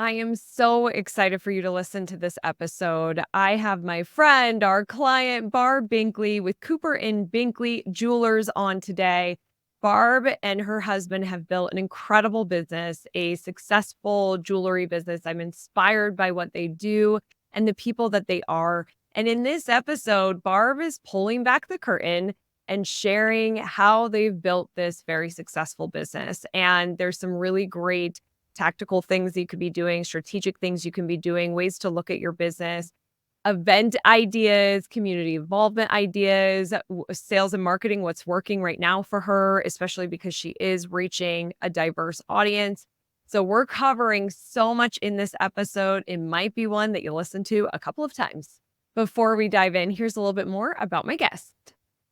I am so excited for you to listen to this episode. I have my friend, our client, Barb Binkley with Cooper and Binkley Jewelers on today. Barb and her husband have built an incredible business, a successful jewelry business. I'm inspired by what they do and the people that they are. And in this episode, Barb is pulling back the curtain and sharing how they've built this very successful business. And there's some really great tactical things you could be doing, strategic things you can be doing, ways to look at your business, event ideas, community involvement ideas, sales and marketing, what's working right now for her, especially because she is reaching a diverse audience. So we're covering so much in this episode. It might be one that you'll listen to a couple of times. Before we dive in, here's a little bit more about my guest.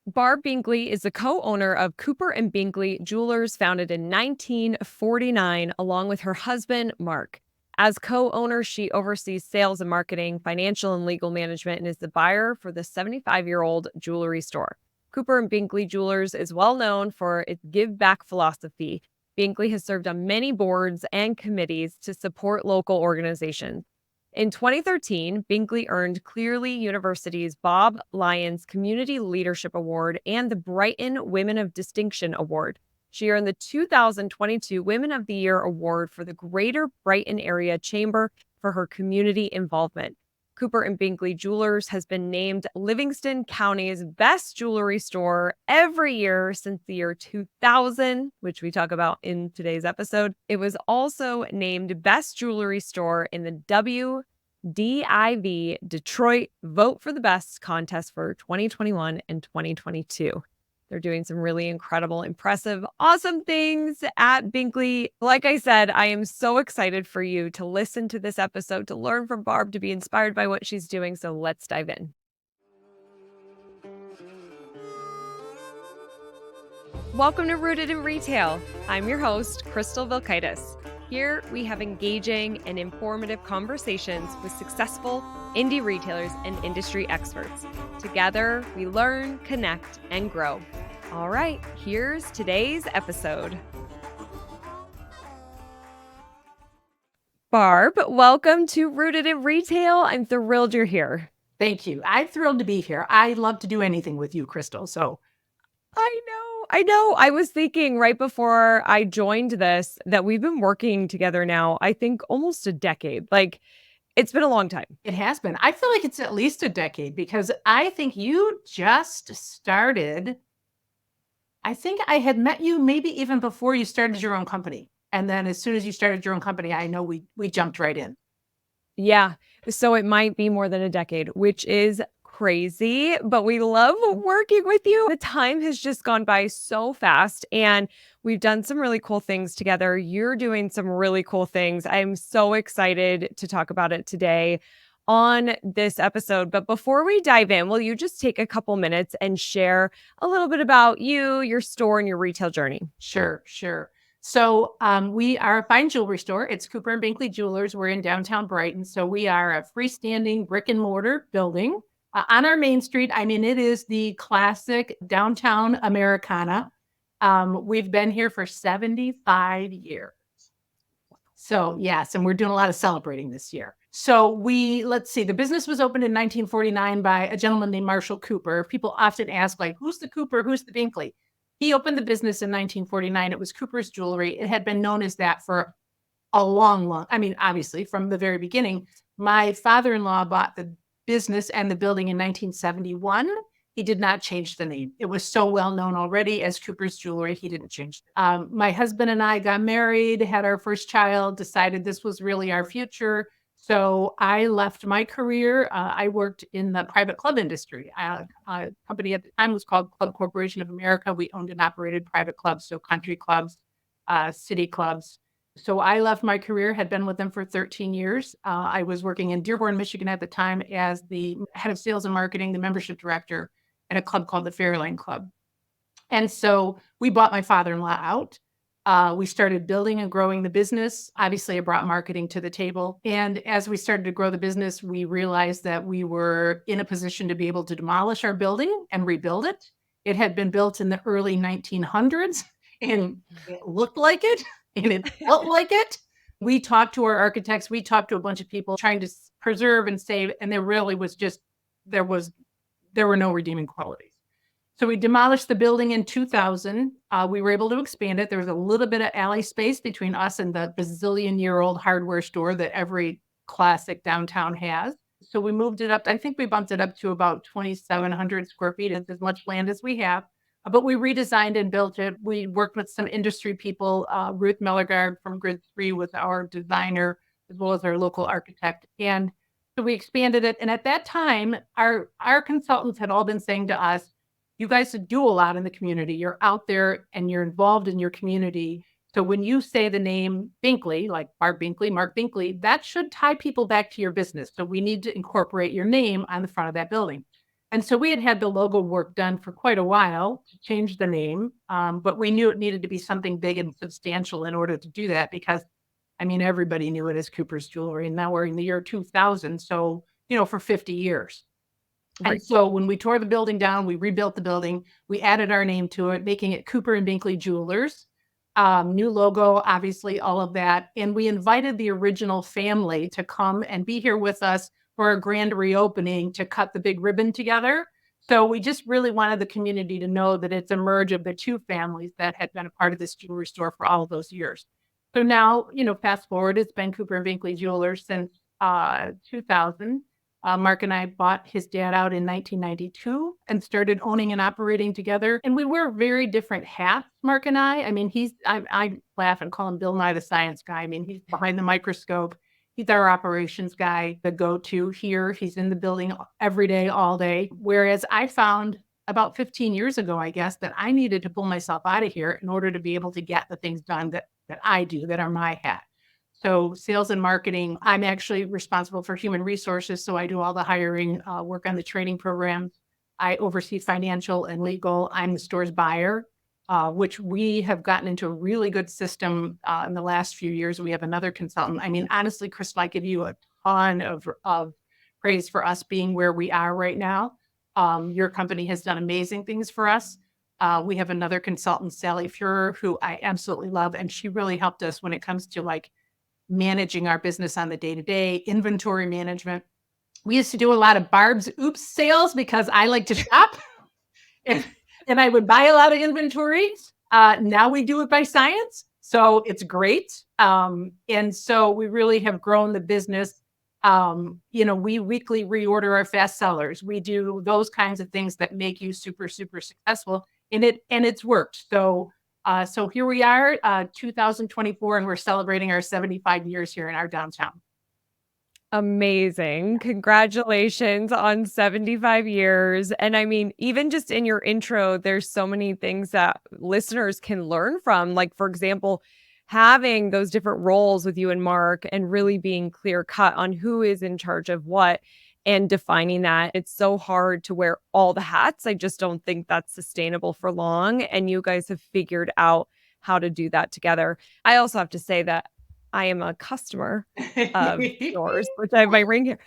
Barb Binkley is the co-owner of Cooper and Binkley Jewelers, founded in 1949, along with her husband, Mark. As co-owner, she oversees sales and marketing, financial and legal management, and is the buyer for the 75-year-old jewelry store. Cooper and Binkley Jewelers is well known for its give-back philosophy. Binkley has served on many boards and committees to support local organizations. In 2013, Binkley earned Clearly University's Bob Lyons Community Leadership Award and the Brighton Women of Distinction Award. She earned the 2022 Women of the Year Award for the Greater Brighton Area Chamber for her community involvement. Cooper and Binkley Jewelers has been named Livingston County's best jewelry store every year since the year 2000, which we talk about in today's episode. It was also named best jewelry store in the WDIV Detroit Vote for the Best contest for 2021 and 2022. They're doing some really incredible, impressive, awesome things at Binkley. Like I said, I am so excited for you to listen to this episode, to learn from Barb, to be inspired by what she's doing. So let's dive in. Welcome to Rooted in Retail. I'm your host, Crystal Vilkaitis. Here we have engaging and informative conversations with successful indie retailers and industry experts. Together, we learn, connect, and grow. All right, here's today's episode. Barb, welcome to Rooted in Retail. I'm thrilled you're here. Thank you. I'm thrilled to be here. I love to do anything with you, Crystal. So I know. I was thinking right before I joined this that we've been working together now, I think almost a decade. Like, it's been a long time. it has been. I feel like it's at least a decade because I think you just started. I think I had met you maybe even before you started your own company. And then as soon as you started your own company, I know we jumped right in. Yeah. So it might be more than a decade, which is crazy, but we love working with you. The time has just gone by so fast and we've done some really cool things together. You're doing some really cool things. I'm so excited to talk about it today on this episode. But before we dive in, will you just take a couple minutes and share a little bit about you, your store, and your retail journey? Sure. So we are a fine jewelry store. It's Cooper and Binkley Jewelers. We're in downtown Brighton. So we are a freestanding brick and mortar building on our main street. I mean, it is the classic downtown Americana. We've been here for 75 years. So yes, and we're doing a lot of celebrating this year. So let's see, the business was opened in 1949 by a gentleman named Marshall Cooper. People often ask, like, who's the Cooper, who's the Binkley? He opened the business in 1949. It was Cooper's Jewelry. It had been known as that for a long, obviously from the very beginning. My father-in-law bought the business and the building in 1971. He did not change the name. It was so well known already as Cooper's Jewelry. He didn't change it. My husband and I got married, had our first child, decided this was really our future. So I left my career. I worked in the private club industry. A company at the time was called Club Corporation of America. We owned and operated private clubs, so country clubs, city clubs. So I left my career, had been with them for 13 years. I was working in Dearborn, Michigan at the time as the head of sales and marketing, the membership director at a club called the Fairlane Club. And so we bought my father-in-law out. We started building and growing the business. Obviously, I brought marketing to the table. And as we started to grow the business, we realized that we were in a position to be able to demolish our building and rebuild it. It had been built in the early 1900s and it looked like it and it felt like it. We talked to our architects, we talked to a bunch of people trying to preserve and save, and there really was just, there were no redeeming qualities. So we demolished the building in 2000. We were able to expand it. There was a little bit of alley space between us and the bazillion-year-old hardware store that every classic downtown has. So we moved it up. I think we bumped it up to about 2,700 square feet. It's as much land as we have. But we redesigned and built it. We worked with some industry people. Ruth Mellergard from Grid 3 was our designer, as well as our local architect. And so we expanded it. And at that time, our consultants had all been saying to us, you guys do a lot in the community. You're out there and you're involved in your community. So when you say the name Binkley, like Barb Binkley, Mark Binkley, that should tie people back to your business. So we need to incorporate your name on the front of that building. And so we had the logo work done for quite a while to change the name, but we knew it needed to be something big and substantial in order to do that because, I mean, everybody knew it as Cooper's Jewelry, and now we're in the year 2000, so, for 50 years. Right. And so when we tore the building down, we rebuilt the building, we added our name to it, making it Cooper and Binkley Jewelers. New logo, obviously, all of that. And we invited the original family to come and be here with us for a grand reopening to cut the big ribbon together. So we just really wanted the community to know that it's a merge of the two families that had been a part of this jewelry store for all of those years. So now, fast forward, it's been Cooper and Binkley Jewelers since 2000. Mark and I bought his dad out in 1992 and started owning and operating together. And we wear very different hats, Mark and I. I mean, I laugh and call him Bill Nye the Science Guy. I mean, he's behind the microscope. He's our operations guy, the go-to here. He's in the building every day, all day. Whereas I found about 15 years ago, I guess, that I needed to pull myself out of here in order to be able to get the things done that I do, that are my hat. So sales and marketing, I'm actually responsible for human resources. So I do all the hiring, work on the training programs. I oversee financial and legal. I'm the store's buyer, which we have gotten into a really good system in the last few years. We have another consultant. I mean, honestly, Crystal, I give you a ton of praise for us being where we are right now. Your company has done amazing things for us. We have another consultant, Sally Fuhrer, who I absolutely love. And she really helped us when it comes to managing our business on the day-to-day, inventory management. We used to do a lot of Barb's Oops sales because I like to shop and I would buy a lot of inventories. Now we do it by science. So it's great. And so we really have grown the business. We weekly reorder our fast sellers. We do those kinds of things that make you super, super successful. And it's worked. So here we are, 2024, and we're celebrating our 75 years here in our downtown. Amazing. Congratulations on 75 years. And I mean, even just in your intro, there's so many things that listeners can learn from. Like, for example, having those different roles with you and Mark and really being clear cut on who is in charge of what and defining that. It's so hard to wear all the hats. I just don't think that's sustainable for long. And you guys have figured out how to do that together. I also have to say that I am a customer of yours, which I have my ring here,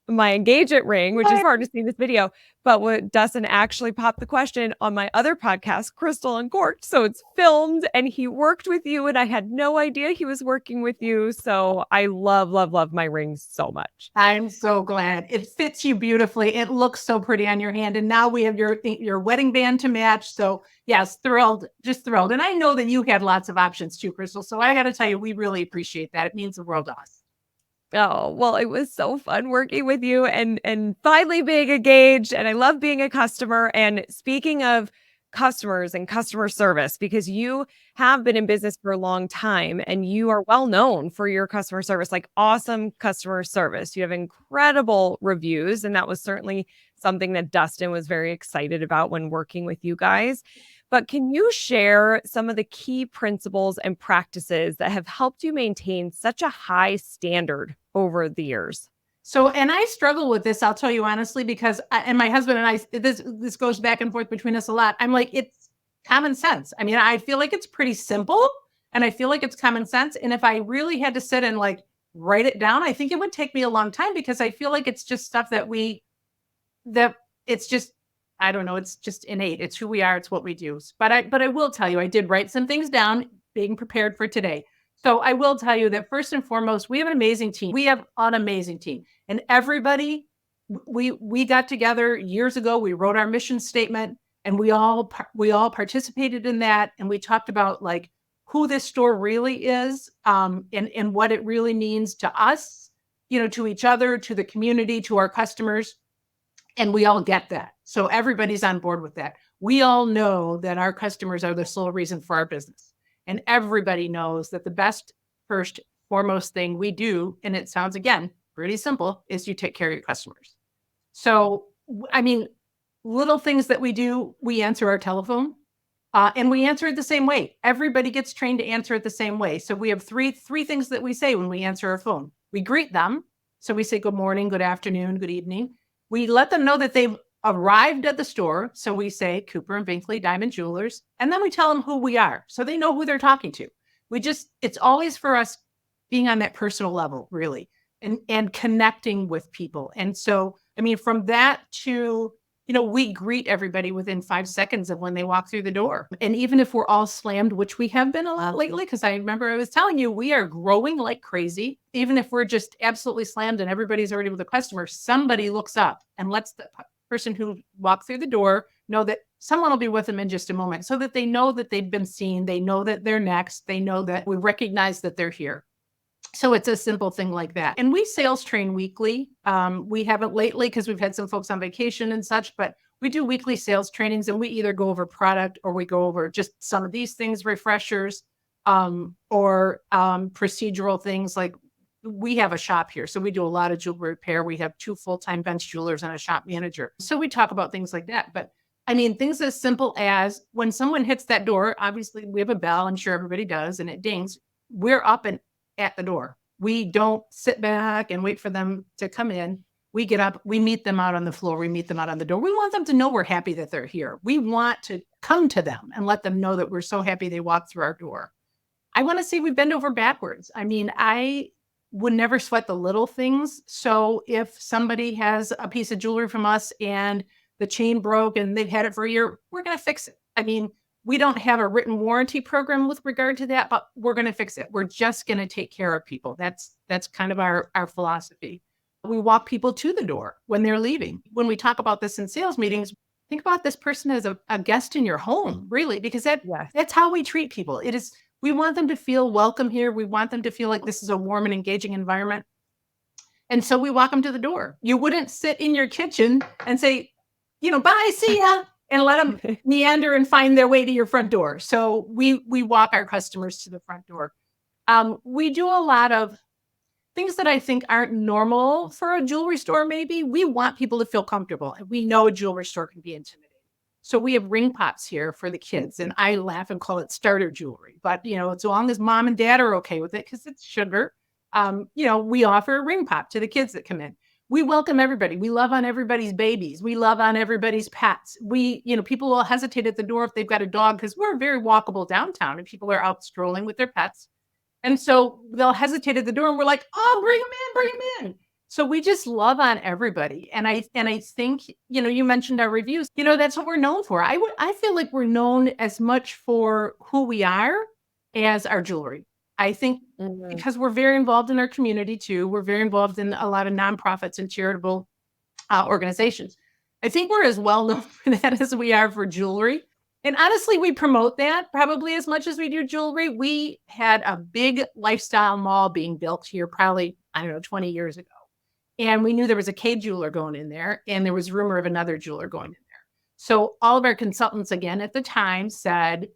my engagement ring, which is hard to see in this video. But what Dustin actually popped the question on my other podcast, Crystal Uncorked. So it's filmed and he worked with you and I had no idea he was working with you. So I love, love, love my ring so much. I'm so glad. It fits you beautifully. It looks so pretty on your hand. And now we have your wedding band to match. So yes, thrilled, just thrilled. And I know that you had lots of options too, Crystal. So I got to tell you, we really appreciate that. It means the world to us. Oh, well, it was so fun working with you and finally being engaged. And I love being a customer. And speaking of customers and customer service, because you have been in business for a long time and you are well known for your customer service, like awesome customer service. You have incredible reviews. And that was certainly something that Dustin was very excited about when working with you guys. But can you share some of the key principles and practices that have helped you maintain such a high standard over the years? So, and I struggle with this, I'll tell you honestly, because and my husband and I, this goes back and forth between us a lot. I'm like, it's common sense. I mean, I feel like it's pretty simple and I feel like it's common sense. And if I really had to sit and write it down, I think it would take me a long time because I feel like it's just stuff that it's just, I don't know, it's just innate. It's who we are. It's what we do. But I will tell you, I did write some things down, being prepared for today. So I will tell you that first and foremost, we have an amazing team. We have an amazing team, and everybody. We got together years ago. We wrote our mission statement, and we all participated in that, and we talked about like who this store really is, and what it really means to us, to each other, to the community, to our customers, and we all get that. So everybody's on board with that. We all know that our customers are the sole reason for our business. And everybody knows that the best, first, foremost thing we do, and it sounds again pretty simple, is you take care of your customers. So, I mean, little things that we do, we answer our telephone, and we answer it the same way. Everybody gets trained to answer it the same way. So we have three things that we say when we answer our phone. We greet them. So we say good morning, good afternoon, good evening. We let them know that they've arrived at the store. So we say Cooper and Binkley Diamond Jewelers, and then we tell them who we are. So they know who they're talking to. It's always for us being on that personal level, really, and connecting with people. And so, I mean, from that to, we greet everybody within 5 seconds of when they walk through the door. And even if we're all slammed, which we have been a lot lately, because I remember I was telling you, we are growing like crazy. Even if we're just absolutely slammed and everybody's already with a customer, somebody looks up and lets the person who walked through the door know that someone will be with them in just a moment, so that they know that they've been seen. They know that they're next. They know that we recognize that they're here. So it's a simple thing like that. And we sales train weekly. We haven't lately because we've had some folks on vacation and such, but we do weekly sales trainings, and we either go over product or we go over just some of these things, refreshers, or procedural things. Like we have a shop here, so we do a lot of jewelry repair. We have 2 full-time bench jewelers and a shop manager. So we talk about things like that. But I mean, things as simple as when someone hits that door, obviously we have a bell, I'm sure everybody does, and it dings. We're up and at the door. We don't sit back and wait for them to come in. We get up, we meet them out on the floor, we meet them out on the door. We want them to know we're happy that they're here. We want to come to them and let them know that we're so happy they walked through our door. I want to say we bend over backwards. I mean, I would never sweat the little things. So if somebody has a piece of jewelry from us and the chain broke and they've had it for a year, we're going to fix it. I mean, we don't have a written warranty program with regard to that, but we're going to fix it. We're just going to take care of people. That's kind of our philosophy. We walk people to the door when they're leaving. When we talk about this in sales meetings, think about this person as a guest in your home, really, because that's how we treat people. We want them to feel welcome here. We want them to feel like this is a warm and engaging environment. And so we walk them to the door. You wouldn't sit in your kitchen and say, bye, see ya, and let them meander and find their way to your front door. So we walk our customers to the front door. We do a lot of things that I think aren't normal for a jewelry store. Maybe we want people to feel comfortable. And we know a jewelry store can be intimidating. So we have ring pops here for the kids, and I laugh and call it starter jewelry. But, as long as mom and dad are okay with it, because it's sugar, we offer a ring pop to the kids that come in. We welcome everybody. We love on everybody's babies. We love on everybody's pets. People will hesitate at the door if they've got a dog, because we're very walkable downtown and people are out strolling with their pets. And so they'll hesitate at the door and we're like, oh, bring them in. So we just love on everybody. And I think, you mentioned our reviews, that's what we're known for. I feel like we're known as much for who we are as our jewelry. I think because we're very involved in our community too. We're very involved in a lot of nonprofits and charitable organizations. I think we're as well known for that as we are for jewelry. And honestly, we promote that probably as much as we do jewelry. We had a big lifestyle mall being built here probably, 20 years ago. And we knew there was a K jeweler going in there, and there was rumor of another jeweler going in there. So all of our consultants, again, at the time said,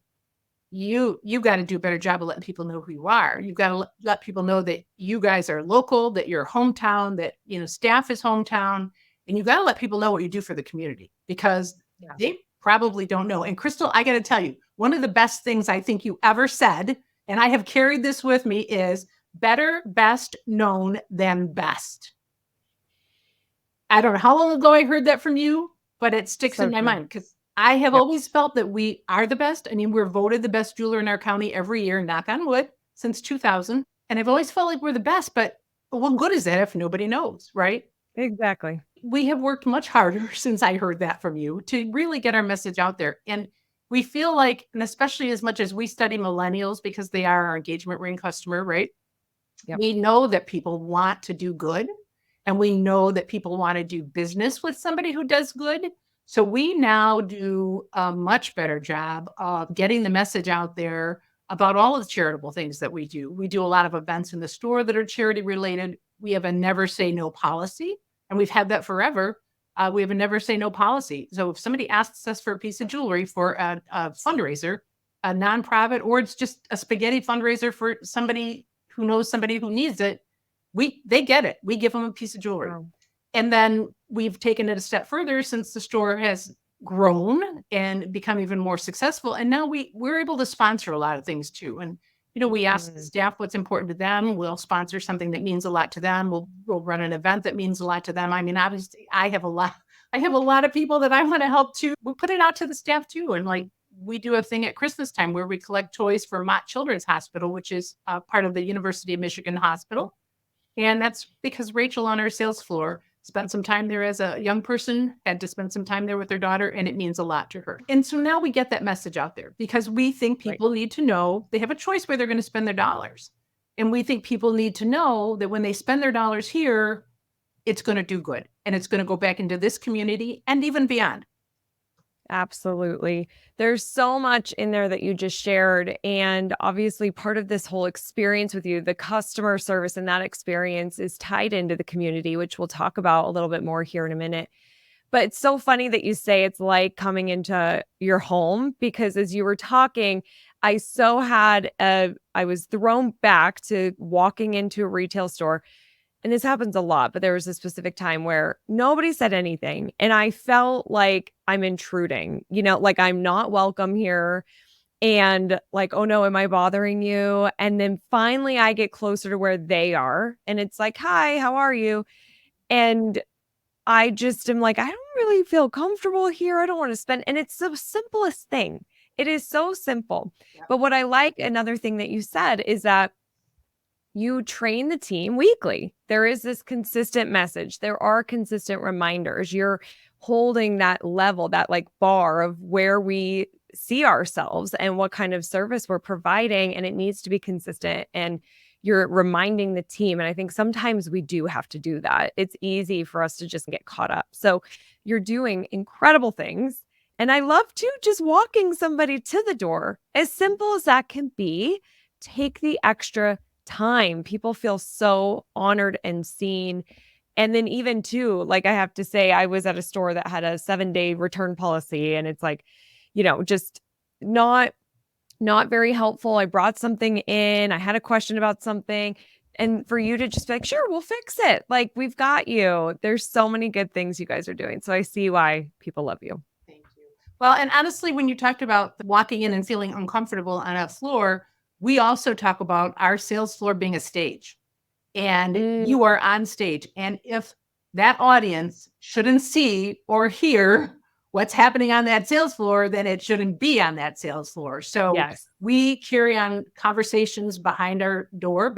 you got to do a better job of letting people know who you are. You've got to let people know that you guys are local, that you're hometown, that, staff is hometown. And you've got to let people know what you do for the community, because they probably don't know. And Crystal, I got to tell you, one of the best things I think you ever said, and I have carried this with me, is better, best known than best. I don't know how long ago I heard that from you, but it sticks in my mind, because I have always felt that we are the best. I mean, we're voted the best jeweler in our county every year, knock on wood, since 2000. And I've always felt like we're the best, but what good is that if nobody knows, right? Exactly. We have worked much harder since I heard that from you to really get our message out there. And we feel like, and especially as much as we study millennials because they are our engagement ring customer, right? Yep. We know that people want to do good, and we know that people want to do business with somebody who does good. So we now do a much better job of getting the message out there about all of the charitable things that we do. We do a lot of events in the store that are charity related. We have a never say no policy, and we've had that forever. We have a never say no policy. So if somebody asks us for a piece of jewelry for a fundraiser, a nonprofit, or it's just a spaghetti fundraiser for somebody who knows somebody who needs it, they get it. We give them a piece of jewelry. Wow. And then we've taken it a step further since the store has grown and become even more successful. And now we're able to sponsor a lot of things too. And we ask the Mm. staff what's important to them. We'll sponsor something that means a lot to them. We'll run an event that means a lot to them. I mean, obviously, I have a lot of people that I want to help too. We put it out to the staff too, and like we do a thing at Christmas time where we collect toys for Mott Children's Hospital, which is part of the University of Michigan Hospital. And that's because Rachel on our sales floor spent some time there as a young person, had to spend some time there with their daughter, and it means a lot to her. And so now we get that message out there because we think Right. people need to know they have a choice where they're going to spend their dollars. And we think people need to know that when they spend their dollars here, it's going to do good and it's going to go back into this community and even beyond. Absolutely. There's so much in there that you just shared. And obviously, part of this whole experience with you, the customer service and that experience is tied into the community, which we'll talk about a little bit more here in a minute. But it's so funny that you say it's like coming into your home because as you were talking, I was thrown back to walking into a retail store, and this happens a lot, but there was a specific time where nobody said anything and I felt like I'm intruding, like I'm not welcome here and like, oh no, am I bothering you? And then finally I get closer to where they are and it's like, hi, how are you? And I just am like, I don't really feel comfortable here. I don't want to spend. And it's the simplest thing. It is so simple. Yeah. But what I like, another thing that you said is that you train the team weekly. There is this consistent message. There are consistent reminders. You're holding that level, that like bar of where we see ourselves and what kind of service we're providing. And it needs to be consistent. And you're reminding the team. And I think sometimes we do have to do that. It's easy for us to just get caught up. So you're doing incredible things. And I love too, just walking somebody to the door, as simple as that can be. Take the extra time. People feel so honored and seen. And then even too, like I have to say, I was at a store that had a 7-day return policy and it's like, just not very helpful. I brought something in, I had a question about something. And for you to just be like, sure, we'll fix it. Like we've got you. There's so many good things you guys are doing. So I see why people love you. Thank you. Well, and honestly, when you talked about walking in and feeling uncomfortable on a floor, we also talk about our sales floor being a stage and Mm. you are on stage. And if that audience shouldn't see or hear what's happening on that sales floor, then it shouldn't be on that sales floor. So Yes. we carry on conversations behind our door,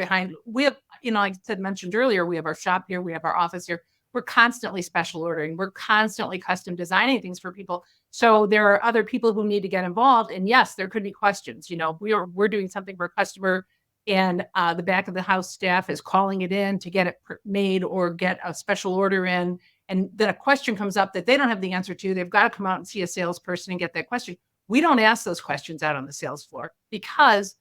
we have, like I mentioned earlier, we have our shop here, we have our office here. We're constantly special ordering. We're constantly custom designing things for people. So there are other people who need to get involved. And yes, there could be questions. We're doing something for a customer and the back of the house staff is calling it in to get it made or get a special order in. And then a question comes up that they don't have the answer to. They've got to come out and see a salesperson and get that question. We don't ask those questions out on the sales floor because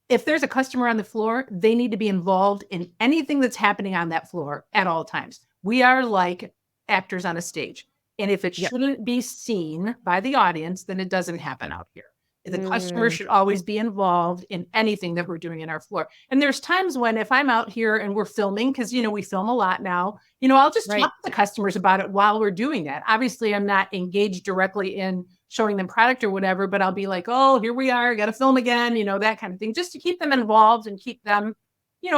if there's a customer on the floor, they need to be involved in anything that's happening on that floor at all times. We are like actors on a stage. And if it Yep. shouldn't be seen by the audience, then it doesn't happen out here. The customer Mm. should always be involved in anything that we're doing in our floor. And there's times when if I'm out here and we're filming, because, we film a lot now, I'll just Right. talk to the customers about it while we're doing that. Obviously, I'm not engaged directly in showing them product or whatever, but I'll be like, oh, here we are, got to film again, that kind of thing, just to keep them involved and keep them,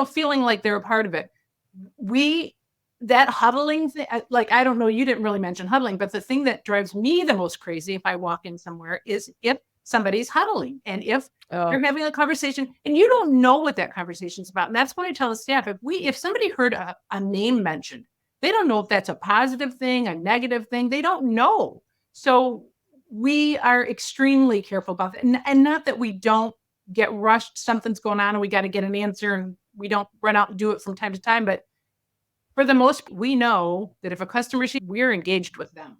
feeling like they're a part of it. That huddling thing, like, I don't know, you didn't really mention huddling, but the thing that drives me the most crazy if I walk in somewhere is if somebody's huddling and if they're having a conversation and you don't know what that conversation is about. And that's what I tell the staff. If somebody heard a name mentioned, they don't know if that's a positive thing, a negative thing. They don't know. So we are extremely careful about that. And not that we don't get rushed, something's going on and we got to get an answer and we don't run out and do it from time to time. But for the most, we know that if a customer, we're engaged with them.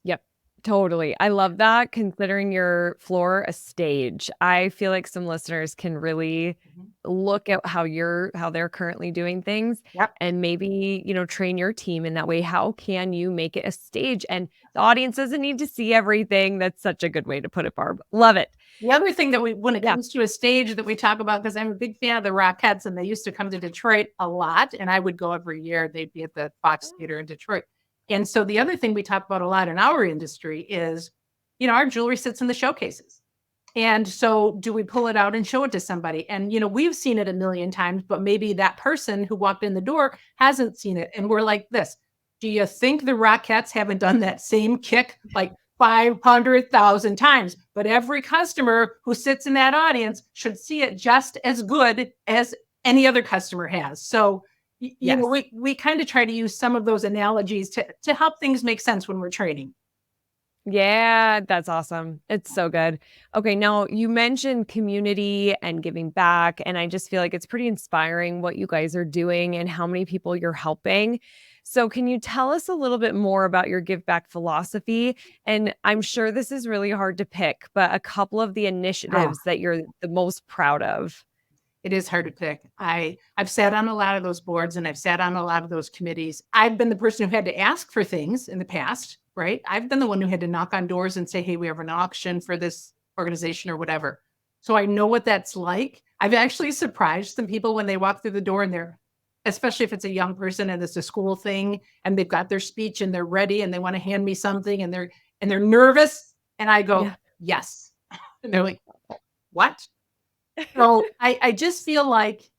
Yep, totally. I love that considering your floor a stage. I feel like some listeners can really look at how they're currently doing things Yep. and maybe, train your team in that way. How can you make it a stage? And the audience doesn't need to see everything. That's such a good way to put it, Barb. Love it. The other thing that when it Yeah. comes to a stage that we talk about, because I'm a big fan of the Rockettes and they used to come to Detroit a lot and I would go every year. They'd be at the Fox Theater in Detroit. And so the other thing we talk about a lot in our industry is, our jewelry sits in the showcases. And so do we pull it out and show it to somebody? And, we've seen it a million times, but maybe that person who walked in the door hasn't seen it. And we're like this, do you think the Rockettes haven't done that same kick like 500,000 times? But every customer who sits in that audience should see it just as good as any other customer has. So, Yes. we kind of try to use some of those analogies to help things make sense when we're training. Yeah, that's awesome. It's so good. Okay, now you mentioned community and giving back, and I just feel like it's pretty inspiring what you guys are doing and how many people you're helping. So, can you tell us a little bit more about your give back philosophy? And I'm sure this is really hard to pick, but a couple of the initiatives that you're the most proud of. It is hard to pick. I've sat on a lot of those boards and I've sat on a lot of those committees. I've been the person who had to ask for things in the past, right? I've been the one who had to knock on doors and say, hey, we have an auction for this organization or whatever. So I know what that's like. I've actually surprised some people when they walk through the door and they're, especially if it's a young person and it's a school thing and they've got their speech and they're ready and they want to hand me something and they're nervous. And I go, yes. And they're like, what? So I just feel like,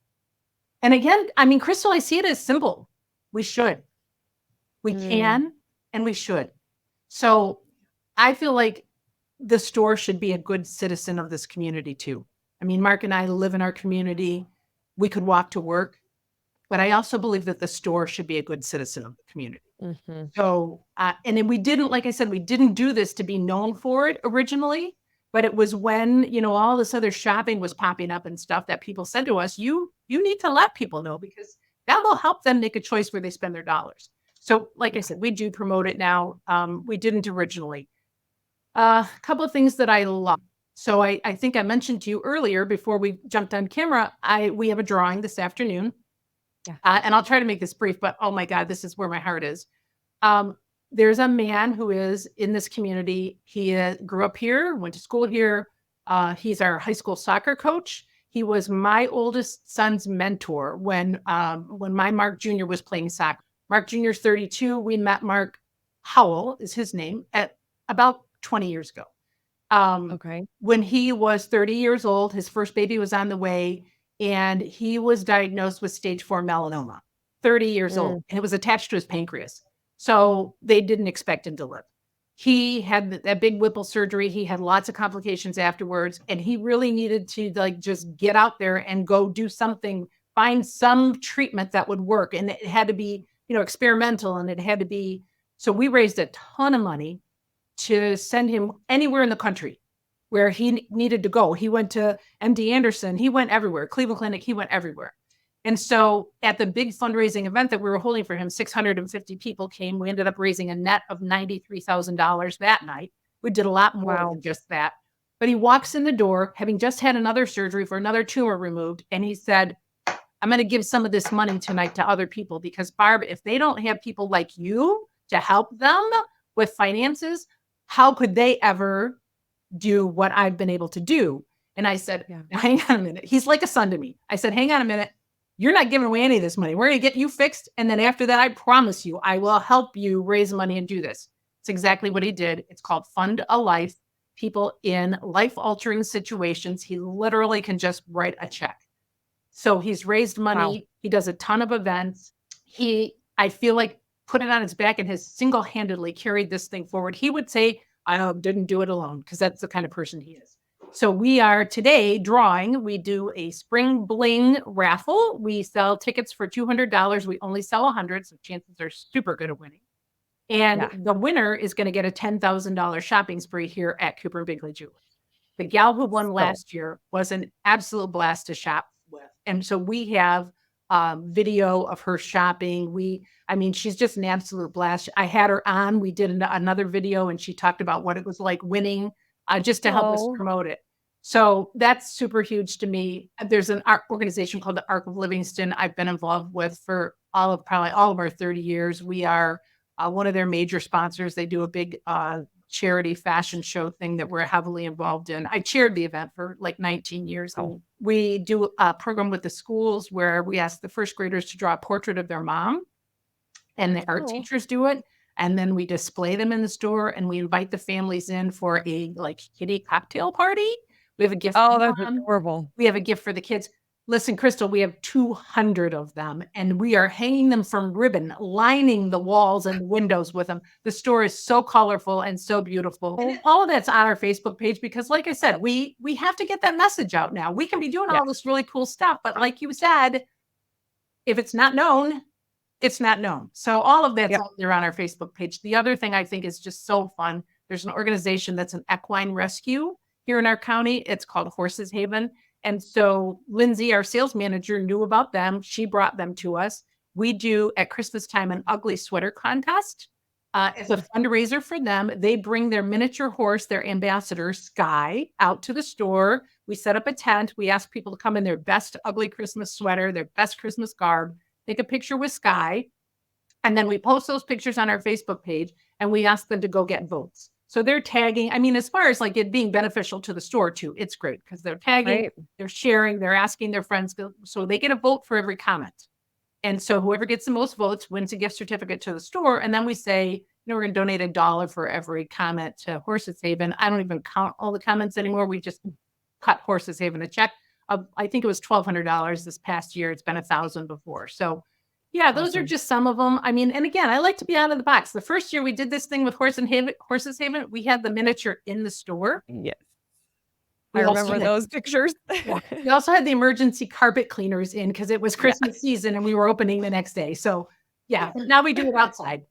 and again, I mean, Crystal, I see it as simple. We should, we can, and we should. So I feel like the store should be a good citizen of this community too. I mean, Mark and I live in our community. We could walk to work, but I also believe that the store should be a good citizen of the community. So, and then we didn't, like I said, we didn't do this to be known for it originally. But it was when, all this other shopping was popping up and stuff that people said to us, you need to let people know because that will help them make a choice where they spend their dollars. So like I said, we do promote it now. We didn't originally. A couple of things that I love. So I think I mentioned to you earlier before we jumped on camera, we have a drawing this afternoon. And I'll try to make this brief, but oh my God, this is where my heart is. There's a man who is in this community. He grew up here, went to school here. He's our high school soccer coach. He was my oldest son's mentor when my Mark Jr. was playing soccer. Mark Jr. is 32. We met Mark Howell is his name at about 20 years ago. When he was 30 years old, his first baby was on the way and he was diagnosed with stage 4 melanoma, 30 years old, and it was attached to his pancreas. So they didn't expect him to live. He had that big Whipple surgery. He had lots of complications afterwards, and he really needed to just get out there and go do something, find some treatment that would work. And it had to be, experimental, and it had to be. So we raised a ton of money to send him anywhere in the country where he needed to go. He went to MD Anderson. He went everywhere. Cleveland Clinic. He went everywhere. And so at the big fundraising event that we were holding for him, 650 people came. We ended up raising a net of $93,000 that night. We did a lot more than just that. But he walks in the door, having just had another surgery for another tumor removed. And he said, I'm going to give some of this money tonight to other people because, Barb, if they don't have people like you to help them with finances, how could they ever do what I've been able to do? And I said, hang on a minute. He's like a son to me. I said, hang on a minute. You're not giving away any of this money. We're going to get you fixed. And then after that, I promise you, I will help you raise money and do this. It's exactly what he did. It's called Fund a Life. People in life-altering situations. He literally can just write a check. So he's raised money. Wow. He does a ton of events. I feel like, put it on his back and has single-handedly carried this thing forward. He would say, I didn't do it alone because that's the kind of person he is. So we are today drawing. We do a spring bling raffle. We sell tickets for $200. We only sell 100, so chances are super good at winning. And Yeah. the winner is going to get a $10,000 shopping spree here at Cooper and Binkley Jewelers. The gal who won So last year was an absolute blast to shop with. And so we have video of her shopping. I mean, she's just an absolute blast. I had her on. We did another video and she talked about what it was like winning just to help us oh, promote it. So that's super huge to me. There's an art organization called the Arc of Livingston I've been involved with for probably all of our 30 years. We are one of their major sponsors. They do a big charity fashion show thing that we're heavily involved in. I chaired the event for like 19 years. oh, We do a program with the schools where we ask the first graders to draw a portrait of their mom, and the art oh. teachers do it. And then we display them in the store and we invite the families in for a like kitty cocktail party. We have a gift Oh, for that's mom. adorable. We have a gift for the kids. Listen, Crystal, we have 200 of them and we are hanging them from ribbon, lining the walls and windows with them. The store is so colorful and so beautiful. And all of that's on our Facebook page because like I said, we have to get that message out now. We can be doing Yeah. all this really cool stuff, but like you said, if it's not known, it's not known. So all of that's Yep. out there on our Facebook page. The other thing I think is just so fun. There's an organization that's an equine rescue here in our county. It's called Horses Haven. And so Lindsay, our sales manager, knew about them. She brought them to us. We do at Christmas time an ugly sweater contest. It's a fundraiser for them. They bring their miniature horse, their ambassador, Sky, out to the store. We set up a tent. We ask people to come in their best ugly Christmas sweater, their best Christmas garb, take a picture with Sky. And then we post those pictures on our Facebook page and we ask them to go get votes. So they're tagging. I mean, as far as like it being beneficial to the store too, it's great because they're tagging, Right. they're sharing, they're asking their friends. So they get a vote for every comment. And so whoever gets the most votes wins a gift certificate to the store. And then we say, we're going to donate $1 for every comment to Horses Haven. I don't even count all the comments anymore. We just cut Horses Haven a check. I think it was $1,200 this past year. It's been $1,000 before. So yeah, those are Awesome. just some of them. I mean, and again, I like to be out of the box. The first year we did this thing with Horses Haven, we had the miniature in the store. Yes. We I also remember had- those pictures. We also had the emergency carpet cleaners in because it was Yeah. Christmas season and we were opening the next day. So yeah, now we do it outside.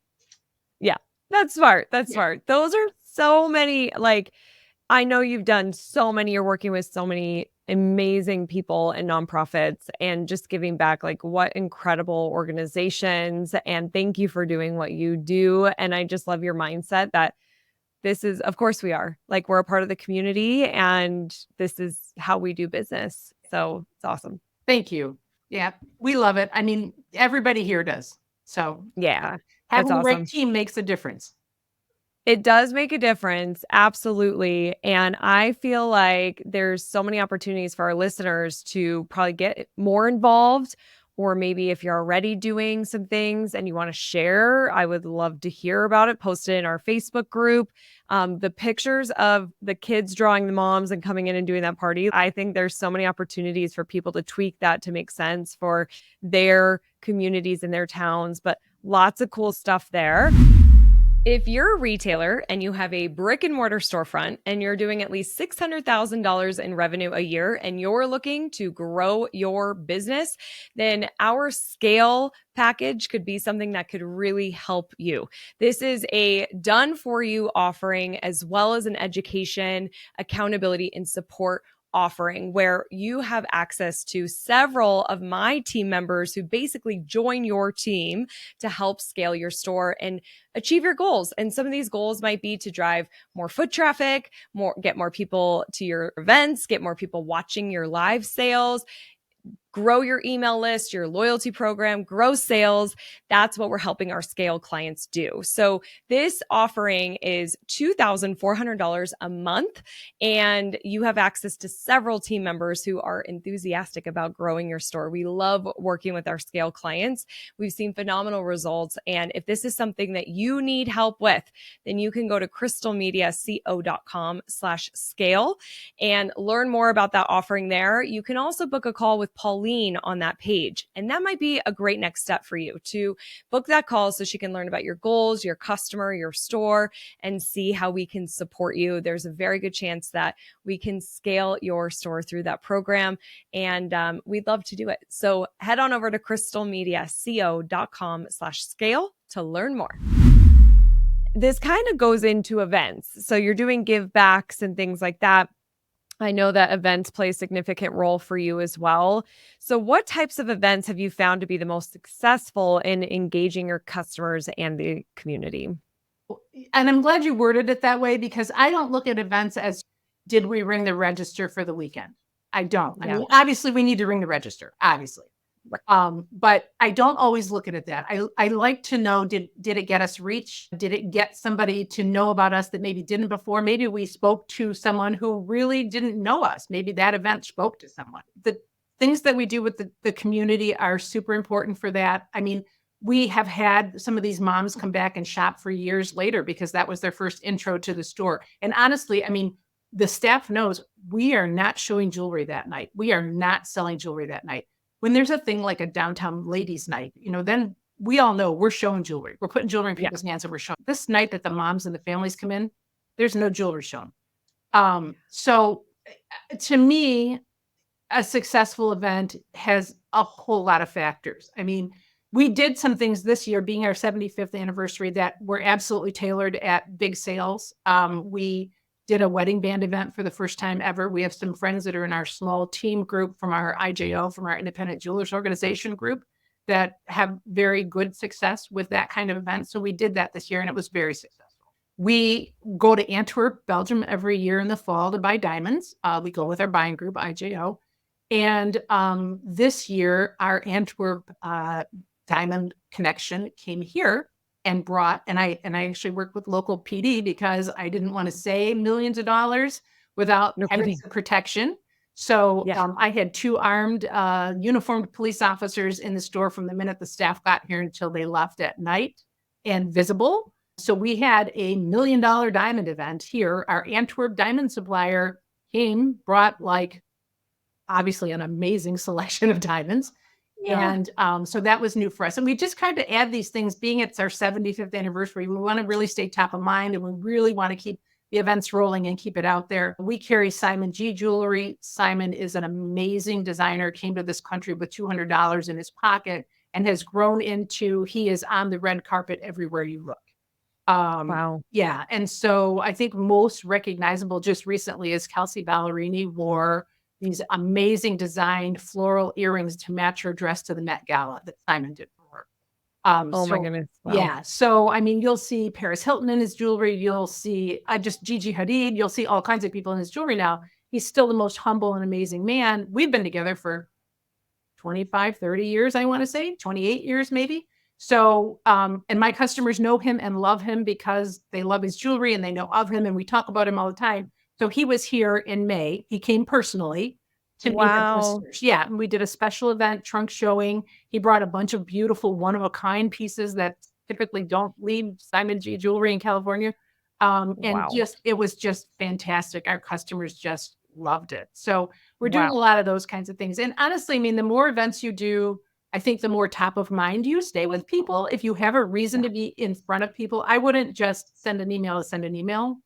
That's smart. That's Yeah. smart. Those are so many, like, I know you've done so many, you're working with so many amazing people and nonprofits and just giving back. Like, what incredible organizations. And thank you for doing what you do. And I just love your mindset that this is, of course, we are like, we're a part of the community and this is how we do business. So it's awesome. Thank you. Yeah, we love it. I mean, everybody here does. So Yeah. having the awesome. right team makes a difference. It does make a difference. Absolutely. And I feel like there's so many opportunities for our listeners to probably get more involved. Or maybe if you're already doing some things and you want to share, I would love to hear about it. Post it in our Facebook group. The pictures of the kids drawing the moms and coming in and doing that party. I think there's so many opportunities for people to tweak that to make sense for their communities and their towns, but lots of cool stuff there. If you're a retailer and you have a brick and mortar storefront and you're doing at least $600,000 in revenue a year and you're looking to grow your business, then our scale package could be something that could really help you. This is a done for you offering as well as an education, accountability, and support offering where you have access to several of my team members who basically join your team to help scale your store and achieve your goals. And some of these goals might be to drive more foot traffic, get more people to your events, get more people watching your live sales, grow your email list, your loyalty program, grow sales. That's what we're helping our scale clients do. So this offering is $2,400 a month, and you have access to several team members who are enthusiastic about growing your store. We love working with our scale clients. We've seen phenomenal results. And if this is something that you need help with, then you can go to crystalmediaco.com/scale and learn more about that offering there. You can also book a call with Pauline on that page. And that might be a great next step for you to book that call so she can learn about your goals, your customer, your store, and see how we can support you. There's a very good chance that we can scale your store through that program. And we'd love to do it. So head on over to crystalmediaco.com/scale to learn more. this kind of goes into events. So you're doing give backs and things like that. I know that events play a significant role for you as well. So, what types of events have you found to be the most successful in engaging your customers and the community? And I'm glad you worded it that way because I don't look at events as did we ring the register for the weekend? I don't. I Yeah. mean, obviously we need to ring the register, obviously. Right. But I don't always look at it that. I like to know did it get us reach? Did it get somebody to know about us that maybe didn't before? Maybe we spoke to someone who really didn't know us. Maybe that event spoke to someone. The things that we do with the community are super important for that. I mean, we have had some of these moms come back and shop for years later because that was their first intro to the store. And honestly, I mean, the staff knows we are not showing jewelry that night. We are not selling jewelry that night. When there's a thing like a downtown ladies night, then we all know we're showing jewelry. We're putting jewelry in Yeah. people's hands and we're showing. This night that the moms and the families come in, there's no jewelry shown. So to me, a successful event has a whole lot of factors. I mean, we did some things this year, being our 75th anniversary, that were absolutely tailored at big sales. We did a wedding band event for the first time ever. We have some friends that are in our small team group from our IJO, from our Independent Jewelers Organization group, that have very good success with that kind of event. So we did that this year and it was very successful. We go to Antwerp, Belgium every year in the fall to buy diamonds. We go with our buying group, IJO. And this year, our Antwerp diamond connection came here and brought, and I actually worked with local PD because I didn't want to say millions of dollars without No having kidding. some protection. So Yeah. I had 2 armed uniformed police officers in the store from the minute the staff got here until they left at night, and visible. So we had a $1 million diamond event here. Our Antwerp diamond supplier came, brought obviously an amazing selection of diamonds. Yeah. And so that was new for us. And we just kind of add these things, being it's our 75th anniversary. We want to really stay top of mind and we really want to keep the events rolling and keep it out there. We carry Simon G jewelry. Simon is an amazing designer, came to this country with $200 in his pocket and has grown into, he is on the red carpet everywhere you look. Wow. Yeah. And so I think most recognizable just recently is Kelsey Ballerini wore these amazing designed floral earrings to match her dress to the Met Gala that Simon did for her. Oh my So goodness. Wow. yeah. So, I mean, you'll see Paris Hilton in his jewelry. You'll see just Gigi Hadid. You'll see all kinds of people in his jewelry now. He's still the most humble and amazing man. We've been together for 25, 30 years, I want to say, 28 years maybe. So, and my customers know him and love him because they love his jewelry and they know of him and we talk about him all the time. So he was here in May. He came personally to meet our Wow. customers. Yeah, and we did a special event, trunk showing. He brought a bunch of beautiful one-of-a-kind pieces that typically don't leave Simon G jewelry in California. And Wow. it was just fantastic. Our customers just loved it. So we're doing Wow. a lot of those kinds of things. And honestly, I mean, the more events you do, I think the more top of mind you stay with people. If you have a reason to be in front of people, I wouldn't just send an email to send an email.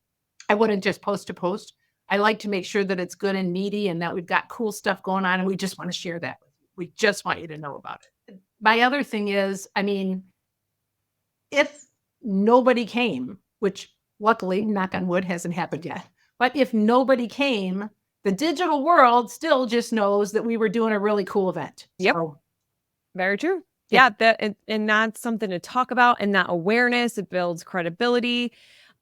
I wouldn't just post to post. I like to make sure that it's good and meaty and that we've got cool stuff going on and we just want to share that with you. We just want you to know about it. My other thing is, I mean, if nobody came, which luckily, knock on wood, hasn't happened yet, but if nobody came, the digital world still just knows that we were doing a really cool event. Yep. So, Very true. yeah. Yeah, and that's something to talk about, and that awareness, it builds credibility.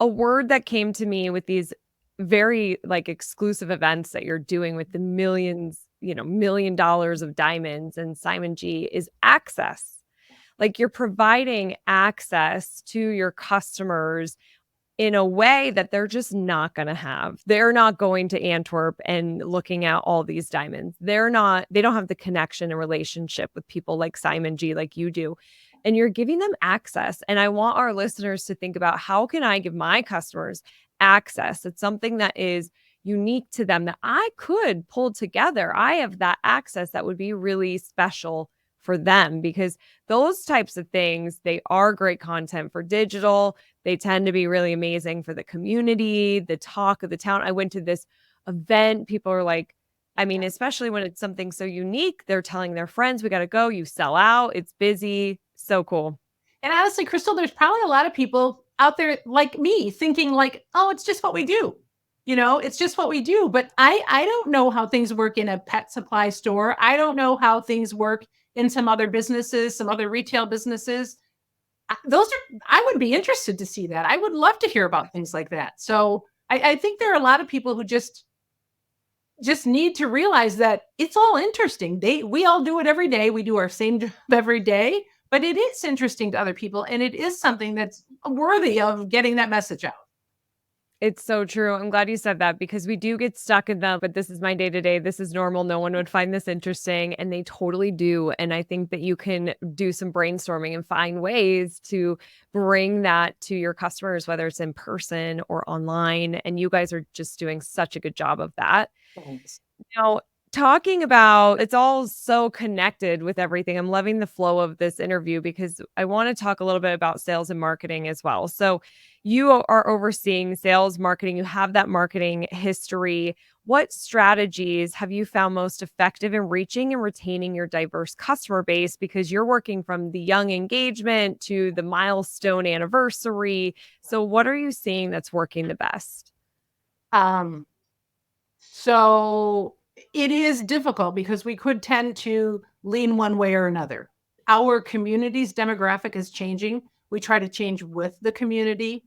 A word that came to me with these very exclusive events that you're doing with the millions, $1 million of diamonds and Simon G is access. Like you're providing access to your customers in a way that they're just not gonna have. They're not going to Antwerp and looking at all these diamonds. They don't have the connection and relationship with people like Simon G like you do, and you're giving them access, and I want our listeners to think about, how can I give my customers access? It's something that is unique to them that I could pull together. I have that access that would be really special for them, because those types of things, they are great content for digital. They tend to be really amazing for the community, the talk of the town. I went to this event. People are like, I mean, especially when it's something so unique, they're telling their friends, we got to go. You sell out. It's busy. So cool. And honestly, Crystal, there's probably a lot of people, out there like me thinking like, oh, it's just what we do. It's just what we do. But I don't know how things work in a pet supply store. I don't know how things work in some other businesses, some other retail businesses. I would be interested to see that. I would love to hear about things like that. So I think there are a lot of people who just need to realize that it's all interesting. We all do it every day. We do our same job every day, but it is interesting to other people, and it is something that's worthy of getting that message out. It's so true. I'm glad you said that because we do get stuck in the, but this is my day to day. This is normal. No one would find this interesting. And they totally do. And I think that you can do some brainstorming and find ways to bring that to your customers, whether it's in person or online. And you guys are just doing such a good job of that. Thanks. Now, talking about it's all so connected with everything. I'm loving the flow of this interview because I want to talk a little bit about sales and marketing as well. So, you are overseeing sales, marketing, you have that marketing history. What strategies have you found most effective in reaching and retaining your diverse customer base? Because you're working from the young engagement to the milestone anniversary. So, what are you seeing that's working the best? Um, so it is difficult because we could tend to lean one way or another. Our community's demographic is changing. We try to change with the community.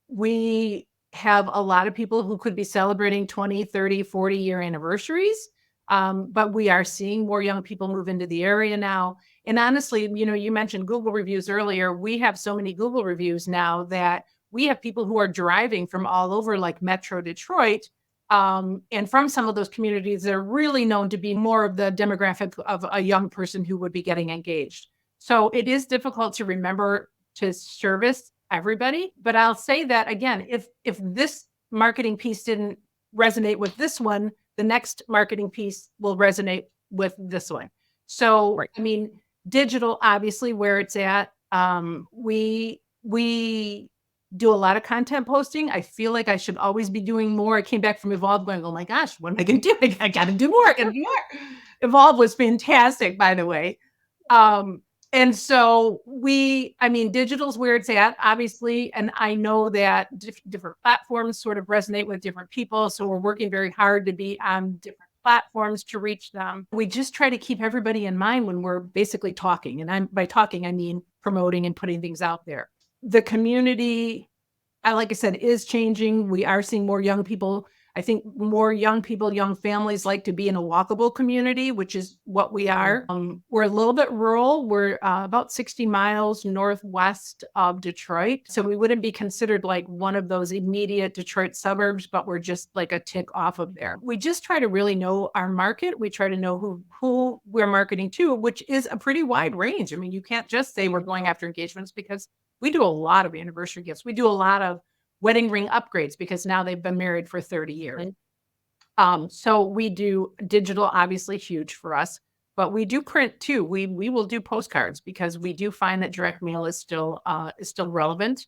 We have a lot of people who could be celebrating 20, 30, 40-year anniversaries. But we are seeing more young people move into the area now. And honestly, you mentioned Google reviews earlier. We have so many Google reviews now that we have people who are driving from all over, like Metro Detroit. And from some of those communities, they're really known to be more of the demographic of a young person who would be getting engaged. So it is difficult to remember to service everybody. But I'll say that again, if this marketing piece didn't resonate with this one, the next marketing piece will resonate with this one. So, Right. I mean, digital, obviously, where it's at. We do a lot of content posting. I feel like I should always be doing more. I came back from Evolve going, oh my gosh, what am I going to do? I got to do more. I got to do more. Evolve was fantastic, by the way. And so digital's where it's at, obviously. And I know that different platforms sort of resonate with different people. So we're working very hard to be on different platforms to reach them. We just try to keep everybody in mind when we're basically talking. And by talking, I mean promoting and putting things out there. The community, like I said, is changing. We are seeing more young people. I think more young people, young families like to be in a walkable community, which is what we are. We're a little bit rural. We're about 60 miles northwest of Detroit. So we wouldn't be considered like one of those immediate Detroit suburbs, but we're just like a tick off of there. We just try to really know our market. We try to know who we're marketing to, which is a pretty wide range. I mean, you can't just say we're going after engagements because we do a lot of anniversary gifts. We do a lot of wedding ring upgrades because now they've been married for 30 years. So we do digital, obviously huge for us, but we do print too. We will do postcards because we do find that direct mail is still relevant.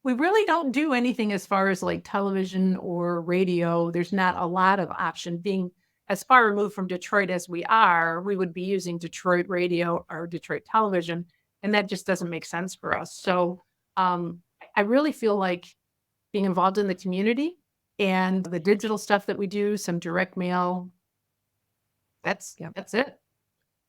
We really don't do anything as far as like television or radio. There's not a lot of option. Being as far removed from Detroit as we are, we would be using Detroit radio or Detroit television, and that just doesn't make sense for us. So I really feel like being involved in the community and the digital stuff that we do, some direct mail. That's it.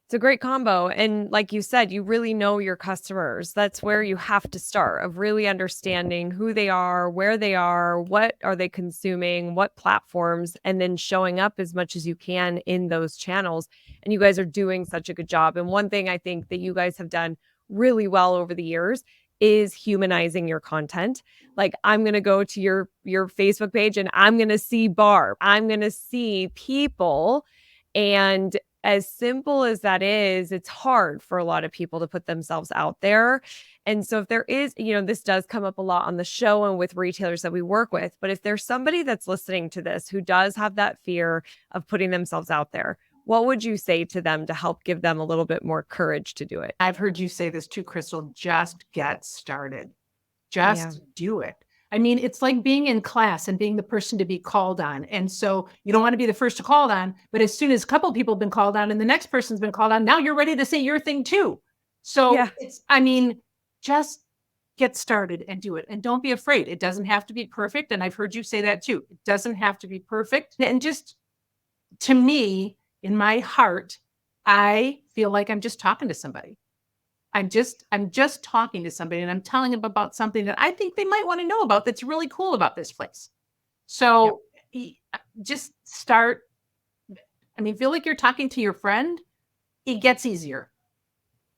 It's a great combo. And like you said, you really know your customers. That's where you have to start of really understanding who they are, where they are, what are they consuming, what platforms, and then showing up as much as you can in those channels. And you guys are doing such a good job. And one thing I think that you guys have done really well over the years is humanizing your content. Like I'm going to go to your Facebook page and I'm going to see Barb. I'm going to see people. And as simple as that is, it's hard for a lot of people to put themselves out there. And so if there is, this does come up a lot on the show and with retailers that we work with, but if there's somebody that's listening to this who does have that fear of putting themselves out there, what would you say to them to help give them a little bit more courage to do it? I've heard you say this too, Crystal. Just get started. Just do it. I mean, it's like being in class and being the person to be called on. And so you don't want to be the first to call on, but as soon as a couple of people have been called on and the next person's been called on, now you're ready to say your thing too. So just get started and do it. And don't be afraid. It doesn't have to be perfect. And I've heard you say that too. It doesn't have to be perfect. And just to me, in my heart, I feel like I'm just talking to somebody. I'm just talking to somebody and I'm telling them about something that I think they might want to know about that's really cool about this place. So just start. I mean, feel like you're talking to your friend. It gets easier.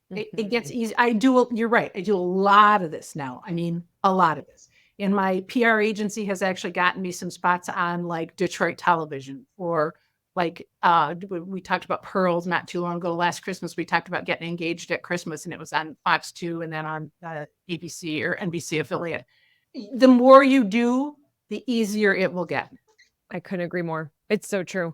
It gets easy. You're right. I do a lot of this now. I mean, a lot of this. And my PR agency has actually gotten me some spots on like Detroit television or like we talked about pearls not too long ago. Last Christmas, we talked about getting engaged at Christmas and it was on Fox 2 and then on ABC or NBC affiliate. The more you do, the easier it will get. I couldn't agree more. It's so true.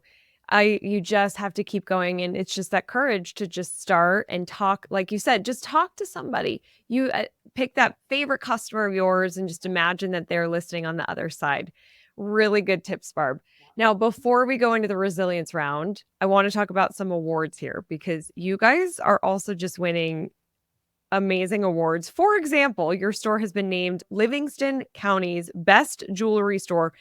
You just have to keep going. And it's just that courage to just start and talk. Like you said, just talk to somebody. You pick that favorite customer of yours and just imagine that they're listening on the other side. Really good tips, Barb. Now, before we go into the resilience round, I want to talk about some awards here because you guys are also just winning amazing awards. For example, your store has been named Livingston County's best jewelry store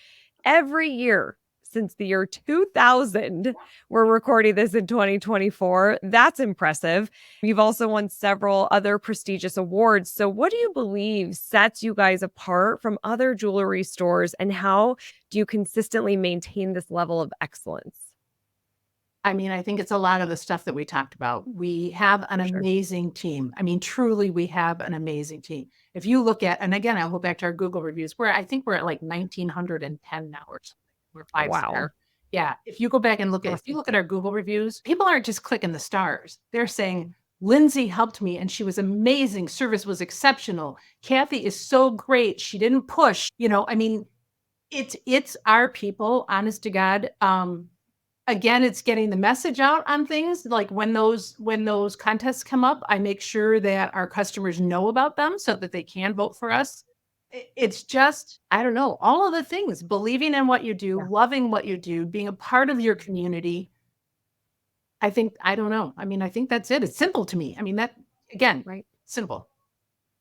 every year since the year 2000. We're recording this in 2024. That's impressive. You've also won several other prestigious awards. So what do you believe sets you guys apart from other jewelry stores, and how do you consistently maintain this level of excellence? I mean, I think it's a lot of the stuff that we talked about. We have an amazing team. I mean, truly, we have an amazing team. If you look at, and again, I'll go back to our Google reviews, I think we're at like 1,910 now or something. We're 5-star. Yeah. If you go back and if you look at our Google reviews, people aren't just clicking the stars. They're saying, Lindsay helped me and she was amazing. Service was exceptional. Kathy is so great. She didn't push. I mean, it's our people, honest to God. Again, it's getting the message out on things like when those contests come up, I make sure that our customers know about them so that they can vote for us. It's just, I don't know, all of the things, believing in what you do, loving what you do, being a part of your community. I don't know. I mean, I think that's it. It's simple to me. I mean, that again, right? Simple.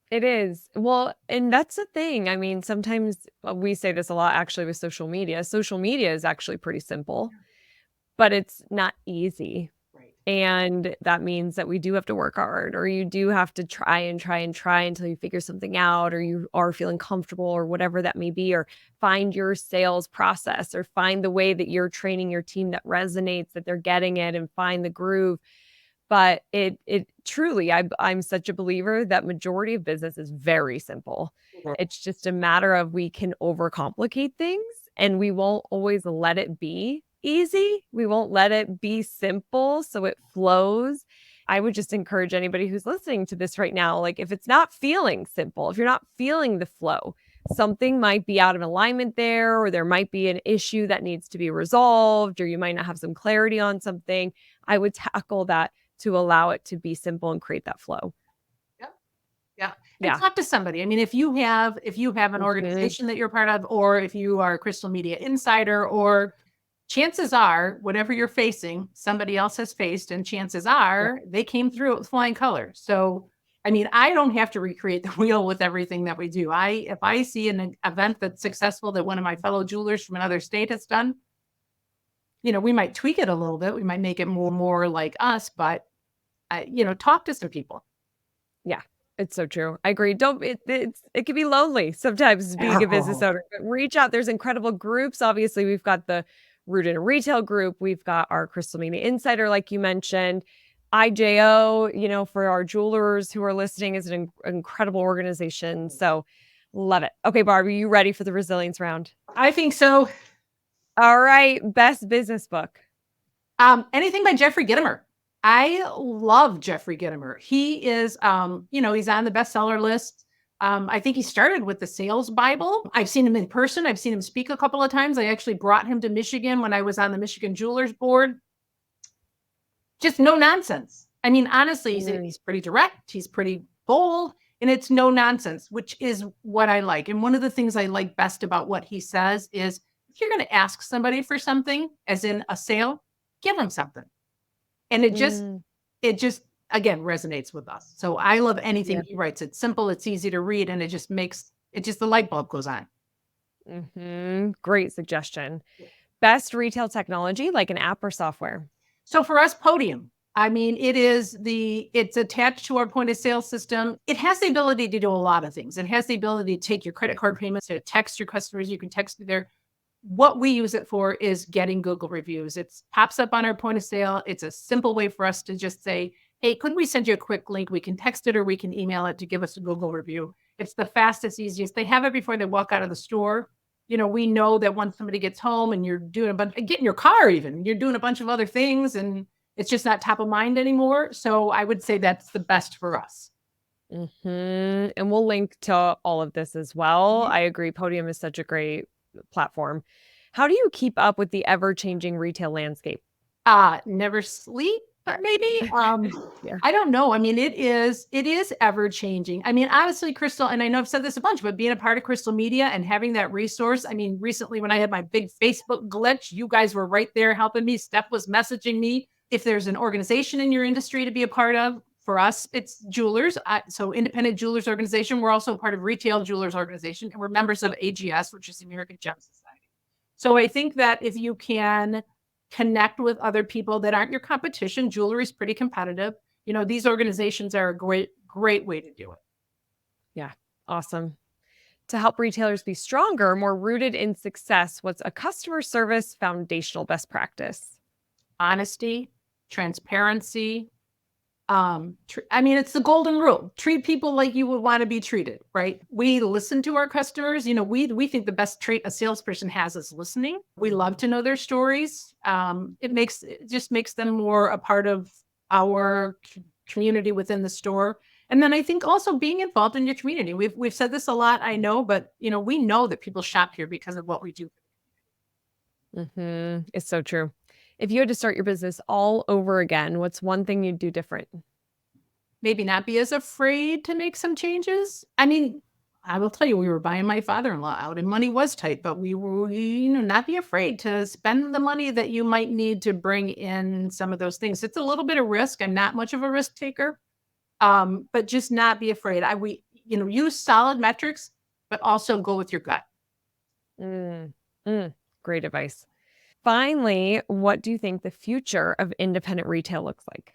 It is. Well, and that's the thing. I mean, sometimes we say this a lot actually with social media. Social media is actually pretty simple, but it's not easy. And that means that we do have to work hard, or you do have to try until you figure something out, or you are feeling comfortable or whatever that may be, or find your sales process or find the way that you're training your team that resonates, that they're getting it and find the groove. But it truly, I'm such a believer that majority of business is very simple. It's just a matter of we can overcomplicate things and we won't always let it be easy. We won't let it be simple so it flows. I would just encourage anybody who's listening to this right now, like if it's not feeling simple, if you're not feeling the flow, something might be out of alignment there, or there might be an issue that needs to be resolved, or you might not have some clarity on something. I would tackle that to allow it to be simple and create that flow. Yeah. And talk to somebody. I mean, if you have an organization that you're part of, or if you are a Crystal Media Insider, or chances are, whatever you're facing, somebody else has faced, and chances are they came through it with flying colors. So, I mean, I don't have to recreate the wheel with everything that we do. If I see an event that's successful that one of my fellow jewelers from another state has done, we might tweak it a little bit. We might make it more like us, but, talk to some people. Yeah. It's so true. I agree. It can be lonely sometimes being a business owner, but reach out. There's incredible groups. Obviously, we've got the Rooted in Retail group. We've got our Crystal Media Insider, like you mentioned. IJO, for our jewelers who are listening, is an incredible organization. So love it. Okay, Barb, are you ready for the resilience round? I think so. All right. Best business book. Anything by Jeffrey Gitomer. I love Jeffrey Gitomer. He is, he's on the bestseller list. I think he started with the Sales Bible. I've seen him in person. I've seen him speak a couple of times. I actually brought him to Michigan when I was on the Michigan Jewelers Board. Just no nonsense. I mean, honestly, he's pretty direct. He's pretty bold, and it's no nonsense, which is what I like. And one of the things I like best about what he says is, if you're going to ask somebody for something, as in a sale, give them something. And it just, again, resonates with us. So I love anything Yeah. he writes. It's simple, it's easy to read, and the light bulb goes on. Great suggestion. Best retail technology, like an app or software? So for us, Podium, I mean, it's attached to our point of sale system. It has the ability to do a lot of things. It has the ability to take your credit card payments, to text your customers. You can text there. What we use it for is getting Google reviews. It pops up on our point of sale. It's a simple way for us to just say, hey, couldn't we send you a quick link? We can text it or we can email it to give us a Google review. It's the fastest, easiest. They have it before they walk out of the store. We know that once somebody gets home and you're doing get in your car even, you're doing a bunch of other things and it's just not top of mind anymore. So I would say that's the best for us. And we'll link to all of this as well. Mhm. I agree. Podium is such a great platform. How do you keep up with the ever-changing retail landscape? Never sleep, maybe. Yeah. I don't know. I mean, it is ever changing. I mean, honestly, Crystal, and I know I've said this a bunch, but being a part of Crystal Media and having that resource. I mean, recently when I had my big Facebook glitch, you guys were right there helping me. Steph was messaging me. If there's an organization in your industry to be a part of, for us, it's jewelers. So Independent Jewelers Organization. We're also part of Retail Jewelers Organization, and we're members of AGS, which is the American Gem Society. So I think that if you can connect with other people that aren't your competition, jewelry is pretty competitive. These organizations are a great, great way to do it. Yeah. Awesome. To help retailers be stronger, more rooted in success, what's a customer service foundational best practice? Honesty, transparency. I mean, it's the golden rule. Treat people like you would want to be treated, right? We listen to our customers. We think the best trait a salesperson has is listening. We love to know their stories. It just makes them more a part of our community within the store. And then I think also being involved in your community. We've said this a lot, I know, but we know that people shop here because of what we do. It's so true. If you had to start your business all over again, what's one thing you'd do different? Maybe not be as afraid to make some changes. I mean, I will tell you, we were buying my father-in-law out and money was tight, but we were, not be afraid to spend the money that you might need to bring in some of those things. It's a little bit of risk. I'm not much of a risk taker, but just not be afraid. Use solid metrics, but also go with your gut. Mm, great advice. Finally, what do you think the future of independent retail looks like?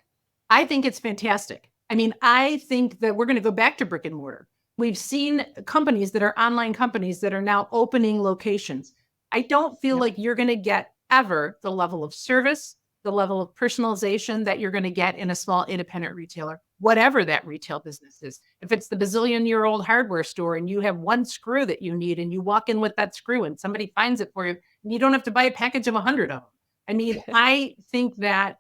I think it's fantastic. I mean, I think that we're going to go back to brick and mortar. We've seen companies that are online companies that are now opening locations. I don't feel Yep. like you're going to get ever the level of service, the level of personalization that you're going to get in a small independent retailer, whatever that retail business is. If it's the bazillion-year-old hardware store and you have one screw that you need and you walk in with that screw and somebody finds it for you, and you don't have to buy a package of 100 of them. I mean, I think that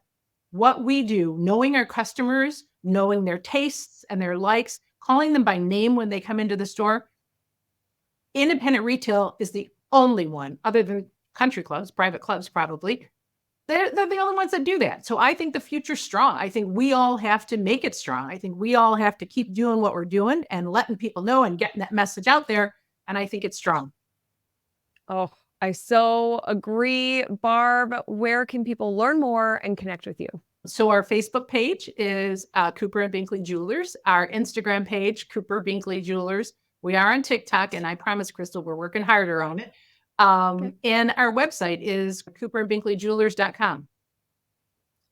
what we do, knowing our customers, knowing their tastes and their likes, calling them by name when they come into the store, independent retail is the only one, other than country clubs, private clubs probably. They're the only ones that do that. So I think the future's strong. I think we all have to make it strong. I think we all have to keep doing what we're doing and letting people know and getting that message out there. And I think it's strong. Oh, I so agree. Barb, where can people learn more and connect with you? So our Facebook page is Cooper and Binkley Jewelers. Our Instagram page, Cooper Binkley Jewelers. We are on TikTok, and I promise, Crystal, we're working harder on it. And our website is cooperandbinkleyjewelers.com.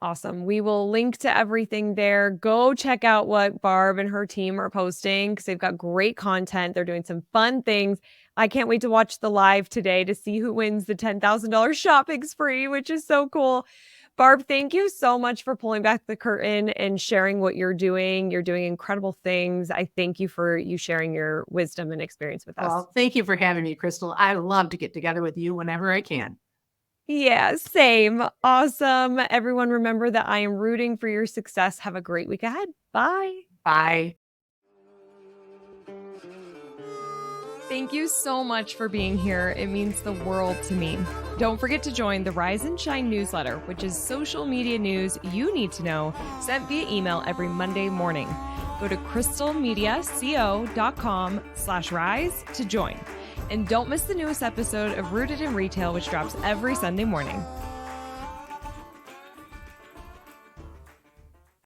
Awesome. We will link to everything there. Go check out what Barb and her team are posting because they've got great content. They're doing some fun things. I can't wait to watch the live today to see who wins the $10,000 shopping spree, which is so cool. Barb, thank you so much for pulling back the curtain and sharing what you're doing. You're doing incredible things. I thank you for you sharing your wisdom and experience with us. Well, thank you for having me, Crystal. I love to get together with you whenever I can. Yeah, same. Awesome. Everyone, remember that I am rooting for your success. Have a great week ahead. Bye. Bye. Thank you so much for being here. It means the world to me. Don't forget to join the Rise and Shine newsletter, which is social media news you need to know, sent via email every Monday morning. Go to crystalmediaco.com/rise to join. And don't miss the newest episode of Rooted in Retail, which drops every Sunday morning.